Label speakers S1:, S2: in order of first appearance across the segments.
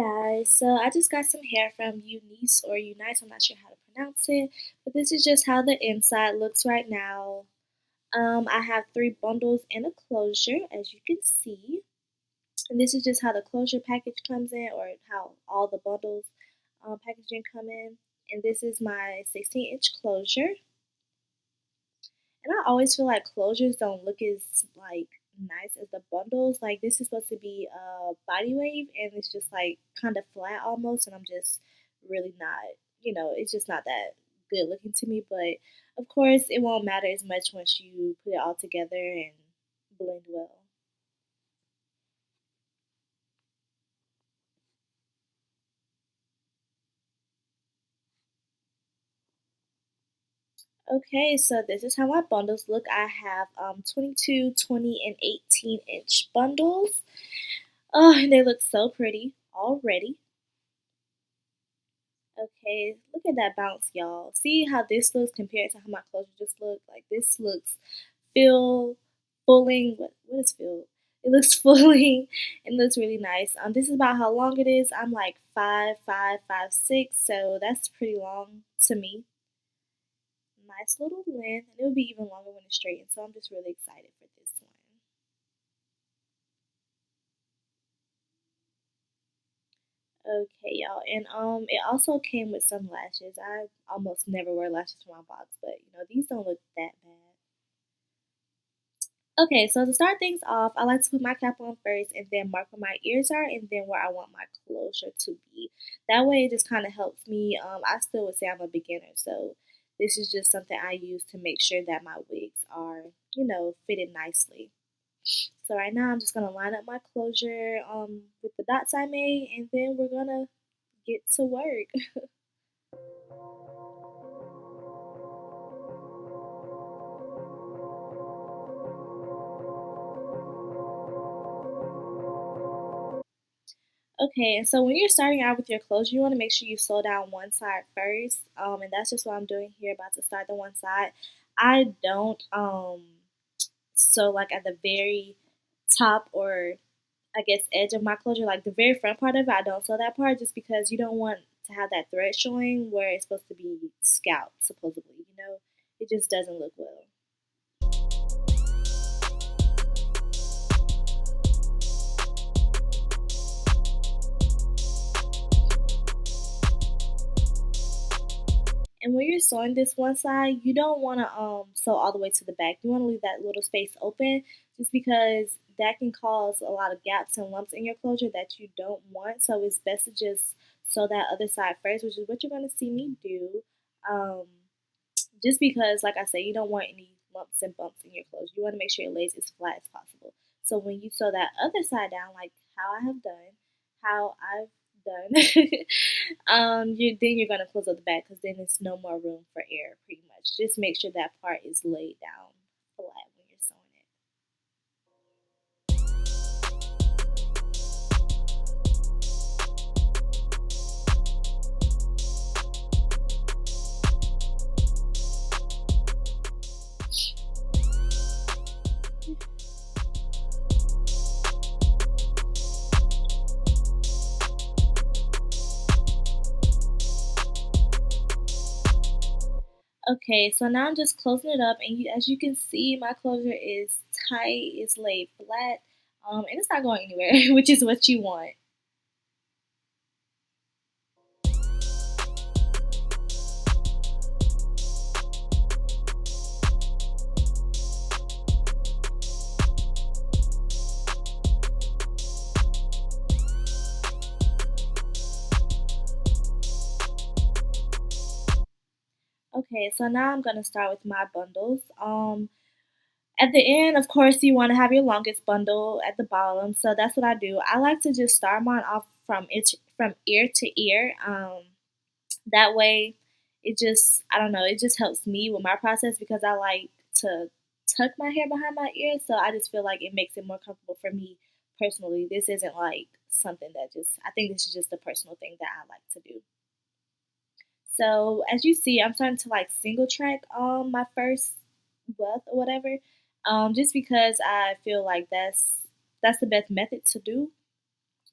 S1: guys, so I just got some hair from Eunice or Unice, I'm not sure how to pronounce it, but this is just how the inside looks right now. I have three bundles and a closure, as you can see, and this is just how the closure package comes in, or how all the bundles packaging come in. And this is my 16-inch closure. And I always feel like closures don't look as like nice as the bundles. Like this is supposed to be a body wave and it's just like kind of flat almost, and I'm just really not, it's just not that good looking to me, but of course it won't matter as much once you put it all together and blend well. Okay, so this is how my bundles look. I have 22, 20, and 18-inch bundles. Oh, and they look so pretty already. Okay, look at that bounce, y'all. See how this looks compared to how my closure just looked? Like this looks fill fulling. What is fill? It looks fulling and looks really nice. This is about how long it is. I'm like 5'5", 5'6", so that's pretty long to me. Nice little length, and it will be even longer when it's straightened. So I'm just really excited for this one. Okay, y'all, and it also came with some lashes. I almost never wear lashes for my box, but these don't look that bad. Okay, so to start things off, I like to put my cap on first and then mark where my ears are and then where I want my closure to be. That way, it just kind of helps me. I still would say I'm a beginner, so this is just something I use to make sure that my wigs are, fitted nicely. So right now, I'm just gonna line up my closure with the dots I made, and then we're gonna get to work. Okay, and so when you're starting out with your closure, you want to make sure you sew down one side first, and that's just what I'm doing here. About to start the one side. I don't sew like at the very top, or I guess edge of my closure, like the very front part of it. I don't sew that part just because you don't want to have that thread showing where it's supposed to be scalp supposedly. It just doesn't look well. And when you're sewing this one side, you don't want to sew all the way to the back. You want to leave that little space open just because that can cause a lot of gaps and lumps in your closure that you don't want. So it's best to just sew that other side first, which is what you're going to see me do. Um, just because, like I said, you don't want any lumps and bumps in your clothes. You want to make sure it lays as flat as possible. So when you sew that other side down, like how I've done, then you're gonna close up the back because then there's no more room for air. Pretty much, just make sure that part is laid down flat when you're sewing it. Okay, so now I'm just closing it up, and as you can see, my closure is tight, it's laid flat, and it's not going anywhere, which is what you want. Okay, so now I'm gonna start with my bundles. At the end, of course, you want to have your longest bundle at the bottom, so that's what I do. I like to just start mine off from ear to ear. That way, it just I don't know, it just helps me with my process because I like to tuck my hair behind my ears, so I just feel like it makes it more comfortable for me personally. This isn't like something that just I think this is just a personal thing that I like to do. So as you see, I'm starting to like single track my first wealth or whatever, just because I feel like that's the best method to do.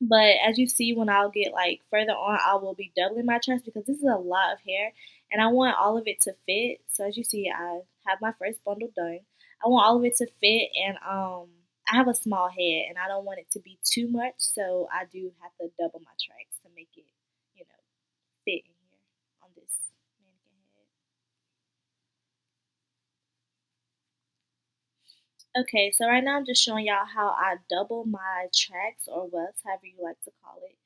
S1: But as you see, when I'll get like further on, I will be doubling my tracks because this is a lot of hair and I want all of it to fit. So as you see, I have my first bundle done. I want all of it to fit, and I have a small head and I don't want it to be too much, so I do have to double my tracks to make it, you know, fit in here on this mannequin head. Okay, so right now I'm just showing y'all how I double my tracks or wefts, however you like to call it.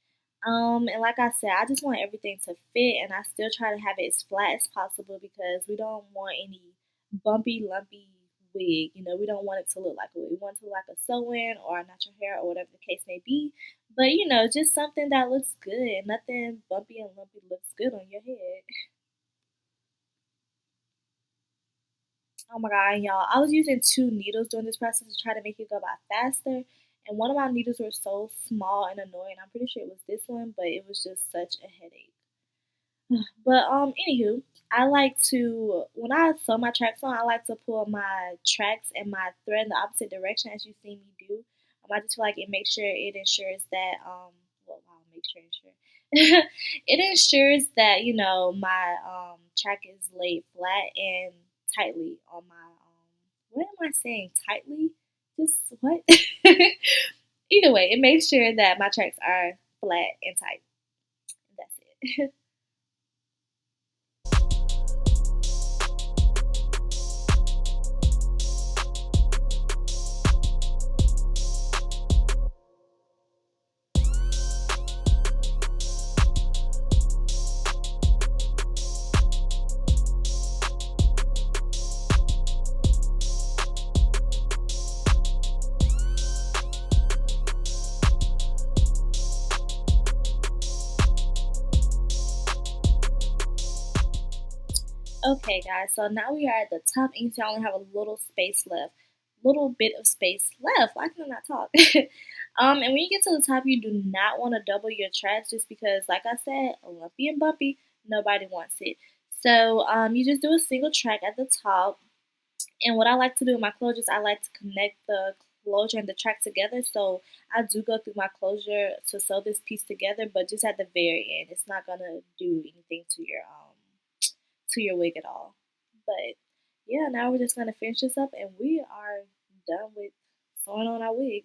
S1: And like I said, I just want everything to fit, and I still try to have it as flat as possible because we don't want any bumpy, lumpy wig. You know, we don't want it to look like a wig. We want it to look like a sew-in or a natural hair or whatever the case may be. But you know, just something that looks good. Nothing bumpy and lumpy looks good on your head. Oh my god, y'all. I was using two needles during this process to try to make it go by faster. And one of my needles were so small and annoying. I'm pretty sure it was this one, but it was just such a headache. But anywho, I like to when I sew my tracks on, I like to pull my tracks and my thread in the opposite direction as you see me do. I just feel like it ensures that well wow, make sure ensure. It ensures that, you know, my track is laid flat and tightly on my what am I saying? Tightly? Just what? Either way, it makes sure that my tracks are flat and tight. That's it. Okay, guys, so now we are at the top, and you see I only have a little space left. Little bit of space left. Why can I not talk? And when you get to the top, you do not want to double your tracks just because, like I said, lumpy and bumpy, nobody wants it. So you just do a single track at the top. And what I like to do in my closures, I like to connect the closure and the track together. So I do go through my closure to sew this piece together, but just at the very end. It's not gonna do anything to your wig at all. But yeah, now we're just gonna finish this up and we are done with sewing on our wig.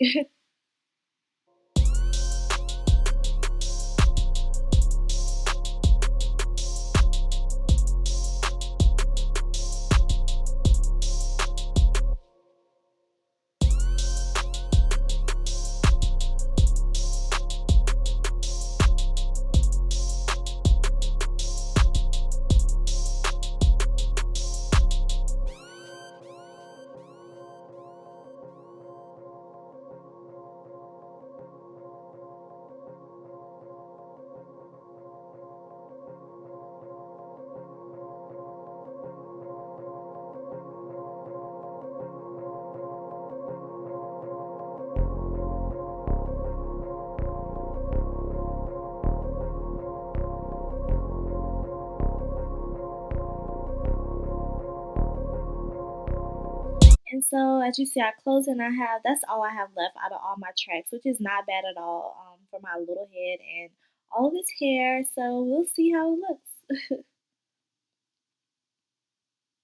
S1: And so as you see, I close and that's all I have left out of all my tracks, which is not bad at all for my little head and all of this hair. So we'll see how it looks.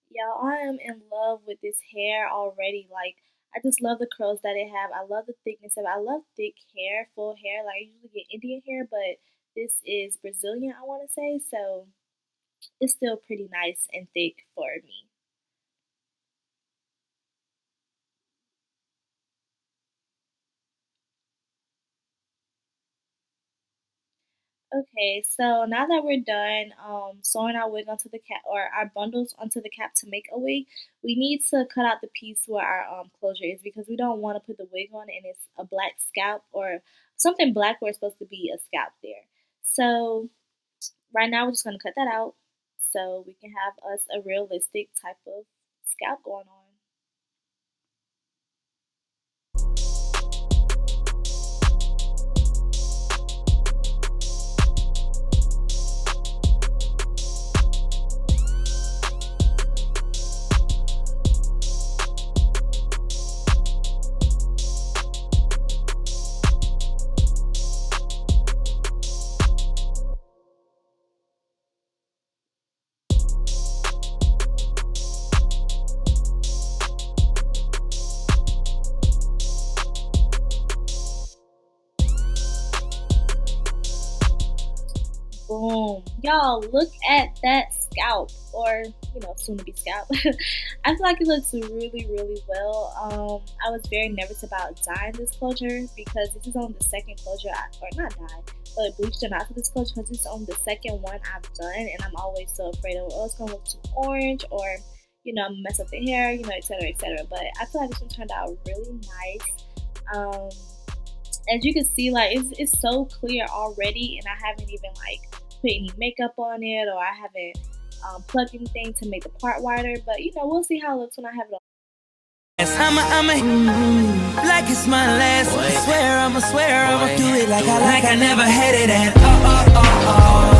S1: Y'all, I am in love with this hair already. Like, I just love the curls that it have. I love the thickness of it. I love thick hair, full hair. Like, I usually get Indian hair, but this is Brazilian, I want to say. So it's still pretty nice and thick for me. Okay, so now that we're done sewing our wig onto the cap or our bundles onto the cap to make a wig, we need to cut out the piece where our closure is because we don't want to put the wig on and it's a black scalp or something black where it's supposed to be a scalp there. So right now we're just gonna cut that out so we can have us a realistic type of scalp going on. Boom. Y'all, look at that scalp, or, soon to be scalp. I feel like it looks really, really well. I was very nervous about dyeing this closure because this is on the second closure, or not dye, but bleached or not for this closure because it's on the second one I've done, and I'm always so afraid of, oh, it's gonna look too orange, or, I'm gonna mess up the hair, etc., etc. But I feel like this one turned out really nice. Um, as you can see, like it's so clear already, and I haven't even like put any makeup on it, or I haven't plugged anything to make the part wider. But we'll see how it looks when I have it on.
S2: Like it's my last. Swear I'ma do it like I never had it at all.